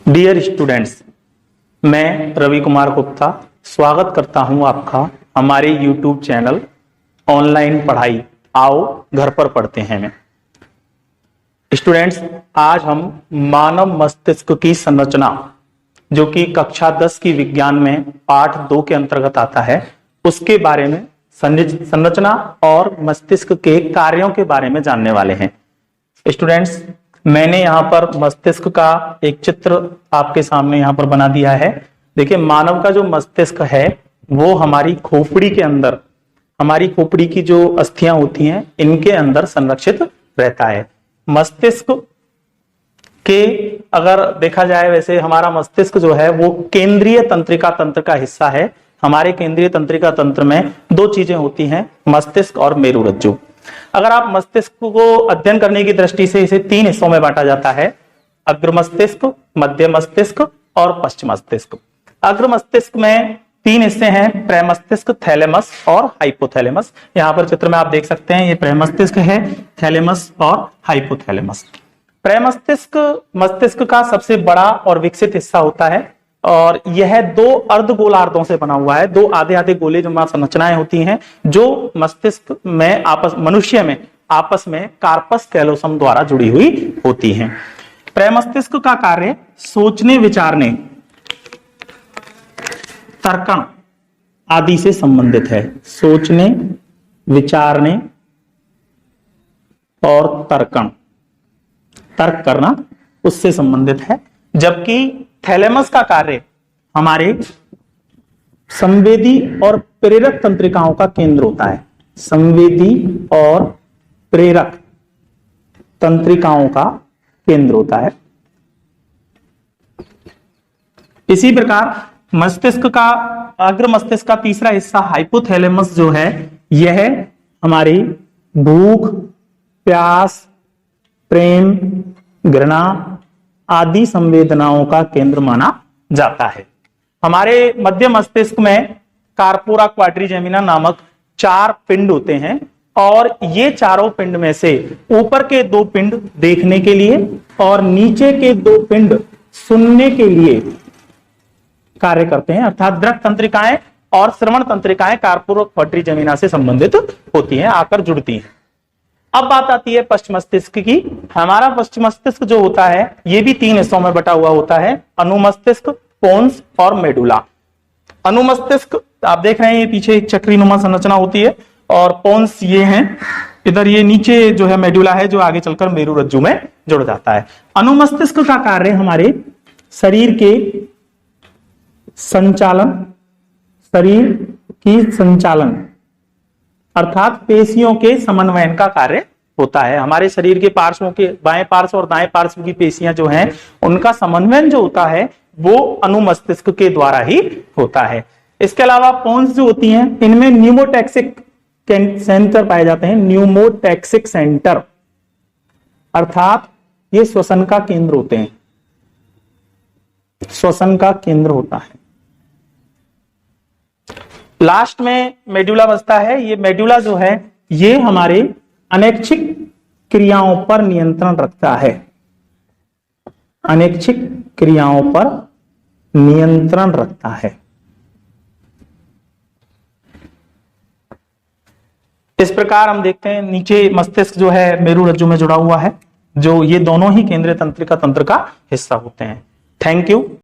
Dear students, मैं रवि कुमार गुप्ता स्वागत करता हूं आपका हमारे YouTube चैनल ऑनलाइन पढ़ाई आओ घर पर पढ़ते हैं में। स्टूडेंट्स, आज हम मानव मस्तिष्क की संरचना जो कि कक्षा 10 की विज्ञान में पाठ 2 के अंतर्गत आता है उसके बारे में, संरचना और मस्तिष्क के कार्यों के बारे में जानने वाले हैं। स्टूडेंट्स, मैंने यहाँ पर मस्तिष्क का एक चित्र आपके सामने यहाँ पर बना दिया है। देखिए, मानव का जो मस्तिष्क है वो हमारी खोपड़ी के अंदर, हमारी खोपड़ी की जो अस्थियां होती हैं इनके अंदर संरक्षित रहता है। मस्तिष्क के अगर देखा जाए, वैसे हमारा मस्तिष्क जो है वो केंद्रीय तंत्रिका तंत्र का हिस्सा है। हमारे केंद्रीय तंत्रिका तंत्र में दो चीजें होती हैं, मस्तिष्क और मेरुरज्जु। अगर आप मस्तिष्क को अध्ययन करने की दृष्टि से इसे 3 हिस्सों में बांटा जाता है, अग्र मस्तिष्क, मध्य मस्तिष्क और पश्च मस्तिष्क। अग्र मस्तिष्क में 3 हिस्से हैं, प्रमस्तिष्क, थैलेमस और हाइपोथैलेमस। यहाँ पर चित्र में आप देख सकते हैं, ये प्रमस्तिष्क है, थैलेमस और हाइपोथैलेमस। प्रमस्तिष्क मस्तिष्क का सबसे बड़ा और विकसित हिस्सा होता है और यह 2 अर्धगोलार्धों से बना हुआ है। 2 आधे आधे गोले जो संरचनाएं होती हैं जो मस्तिष्क में मनुष्य में आपस में कार्पस कैलोसम द्वारा जुड़ी हुई होती हैं। प्रमस्तिष्क का कार्य सोचने, विचारने, तर्कण आदि से संबंधित है। सोचने, विचारने और तर्क करना उससे संबंधित है। जबकि थैलेमस का कार्य हमारे संवेदी और प्रेरक तंत्रिकाओं का केंद्र होता है। संवेदी और प्रेरक तंत्रिकाओं का केंद्र होता है। इसी प्रकार मस्तिष्क का, अग्र मस्तिष्क का तीसरा हिस्सा हाइपोथैलेमस जो है, यह हमारी भूख, प्यास, प्रेम, घृणा आदि संवेदनाओं का केंद्र माना जाता है। हमारे मध्य मस्तिष्क में कार्पोरा क्वाड्रिजेमिना नामक 4 पिंड होते हैं और ये चारों पिंड में से ऊपर के 2 पिंड देखने के लिए और नीचे के 2 पिंड सुनने के लिए कार्य करते हैं। अर्थात दृक तंत्रिकाएं और श्रवण तंत्रिकाएं कार्पोरा क्वाड्रिजेमिना से संबंधित होती हैं, आकर जुड़ती हैं। अब बात आती है पश्च मस्तिष्क की। हमारा पश्च मस्तिष्क जो होता है ये भी 3 हिस्सों में बटा हुआ होता है, अनुमस्तिष्क, पोन्स और मेडुला। अनुमस्तिष्क आप देख रहे हैं, ये पीछे एक चक्रीनुमा संरचना होती है और पोन्स ये हैं, इधर ये नीचे जो है मेडुला है जो आगे चलकर मेरुरज्जु में जुड़ जाता है। अनुमस्तिष्क का कार्य हमारे शरीर के संचालन, शरीर की संचालन अर्थात पेशियों के समन्वयन का कार्य होता है। हमारे शरीर के पार्श्वों के बाएं पार्श्व और दाएं पार्श्व की पेशियां जो हैं उनका समन्वयन जो होता है वो अनुमस्तिष्क के द्वारा ही होता है। इसके अलावा पोन्स जो होती हैं इनमें न्यूमोटैक्सिक सेंटर पाए जाते हैं। न्यूमोटैक्सिक सेंटर अर्थात ये श्वसन का केंद्र होते हैं, श्वसन का केंद्र होता है। लास्ट में मेडुला बचता है। ये मेडुला जो है ये हमारे अनैच्छिक क्रियाओं पर नियंत्रण रखता है, अनैच्छिक क्रियाओं पर नियंत्रण रखता है। इस प्रकार हम देखते हैं नीचे मस्तिष्क जो है मेरुरज्जु में जुड़ा हुआ है, जो ये दोनों ही केंद्रीय तंत्रिका तंत्र का हिस्सा होते हैं। Thank you.